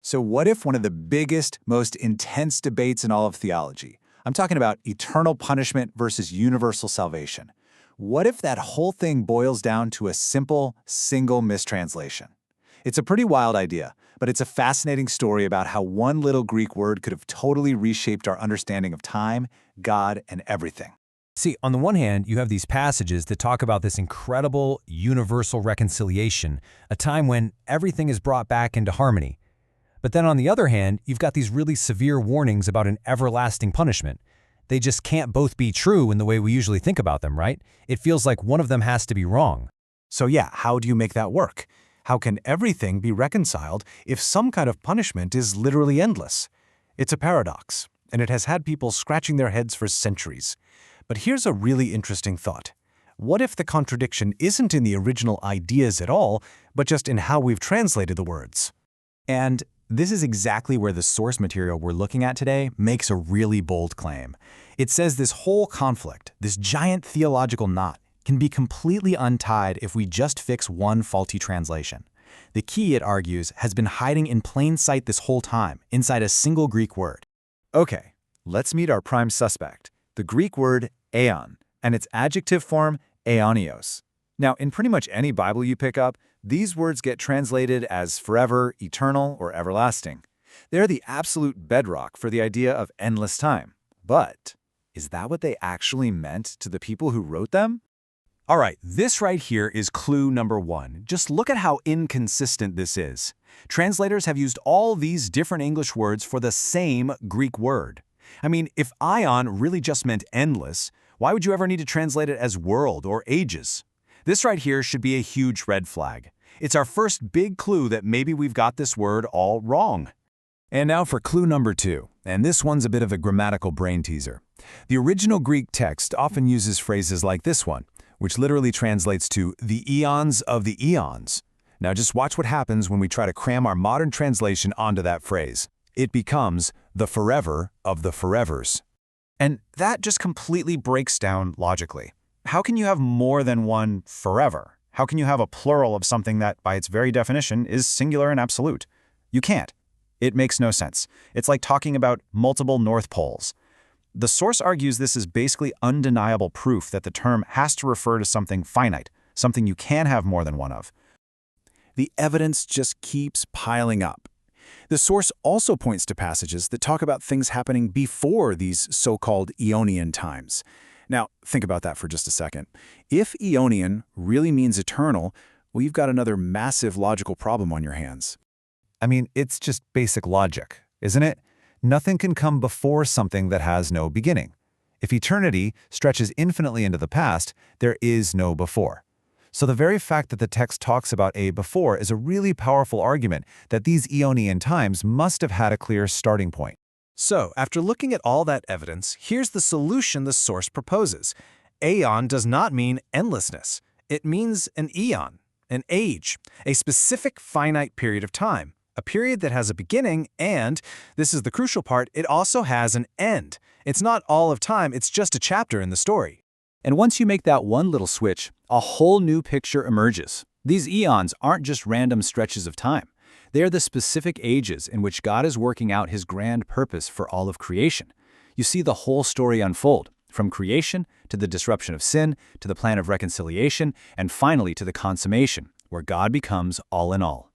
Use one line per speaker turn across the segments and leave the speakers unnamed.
So what if one of the biggest, most intense debates in all of theology, I'm talking about eternal punishment versus universal salvation, what if that whole thing boils down to a simple, single mistranslation? It's a pretty wild idea, but it's a fascinating story about how one little Greek word could have totally reshaped our understanding of time, God, and everything.
See, on the one hand, you have these passages that talk about this incredible universal reconciliation, a time when everything is brought back into harmony. But then on the other hand, you've got these really severe warnings about an everlasting punishment. They just can't both be true in the way we usually think about them, right? It feels like one of them has to be wrong.
So yeah, how do you make that work? How can everything be reconciled if some kind of punishment is literally endless? It's a paradox, and it has had people scratching their heads for centuries. But here's a really interesting thought. What if the contradiction isn't in the original ideas at all, but just in how we've translated the words?
And this is exactly where the source material we're looking at today makes a really bold claim. It says this whole conflict, this giant theological knot, can be completely untied if we just fix one faulty translation. The key, it argues, has been hiding in plain sight this whole time, inside a single Greek word. Okay, let's meet our prime suspect, the Greek word Aion, and its adjective form Aionios. Now, in pretty much any Bible you pick up, these words get translated as forever, eternal, or everlasting. They're the absolute bedrock for the idea of endless time. But is that what they actually meant to the people who wrote them?
All right, this right here is clue number one. Just look at how inconsistent this is. Translators have used all these different English words for the same Greek word. I mean, if Aion really just meant endless, why would you ever need to translate it as world or ages? This right here should be a huge red flag. It's our first big clue that maybe we've got this word all wrong.
And now for clue number two, and this one's a bit of a grammatical brain teaser. The original Greek text often uses phrases like this one, which literally translates to the eons of the eons. Now just watch what happens when we try to cram our modern translation onto that phrase. It becomes the forever of the forevers.
And that just completely breaks down logically. How can you have more than one forever? How can you have a plural of something that, by its very definition, is singular and absolute? You can't. It makes no sense. It's like talking about multiple North Poles. The source argues this is basically undeniable proof that the term has to refer to something finite, something you can have more than one of.
The evidence just keeps piling up. The source also points to passages that talk about things happening before these so-called Eonian times. Now, think about that for just a second. If Eonian really means eternal, well, you've got another massive logical problem on your hands.
I mean, it's just basic logic, isn't it? Nothing can come before something that has no beginning. If eternity stretches infinitely into the past, there is no before. So the very fact that the text talks about a before is a really powerful argument that these Eonian times must have had a clear starting point.
So, after looking at all that evidence, here's the solution the source proposes. Aion does not mean endlessness. It means an eon, an age, a specific finite period of time, a period that has a beginning and, this is the crucial part, it also has an end. It's not all of time, it's just a chapter in the story.
And once you make that one little switch, a whole new picture emerges. These eons aren't just random stretches of time. They are the specific ages in which God is working out his grand purpose for all of creation. You see the whole story unfold, from creation to the disruption of sin, to the plan of reconciliation, and finally to the consummation, where God becomes all in all.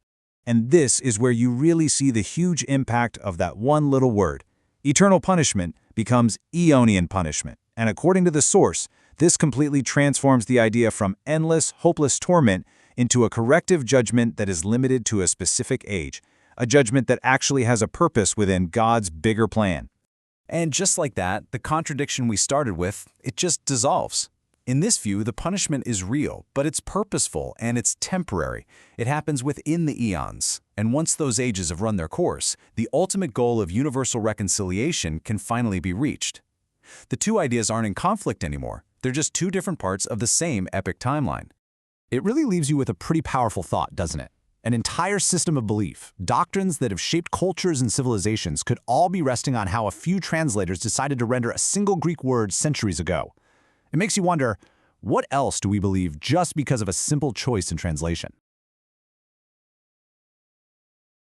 And this is where you really see the huge impact of that one little word. Eternal punishment becomes Eonian punishment. And according to the source, this completely transforms the idea from endless, hopeless torment into a corrective judgment that is limited to a specific age, a judgment that actually has a purpose within God's bigger plan.
And just like that, the contradiction we started with, it just dissolves. In this view, the punishment is real, but it's purposeful and it's temporary. It happens within the eons. And once those ages have run their course, the ultimate goal of universal reconciliation can finally be reached. The two ideas aren't in conflict anymore. They're just two different parts of the same epic timeline.
It really leaves you with a pretty powerful thought, doesn't it? An entire system of belief, doctrines that have shaped cultures and civilizations could all be resting on how a few translators decided to render a single Greek word centuries ago. It makes you wonder, what else do we believe just because of a simple choice in translation?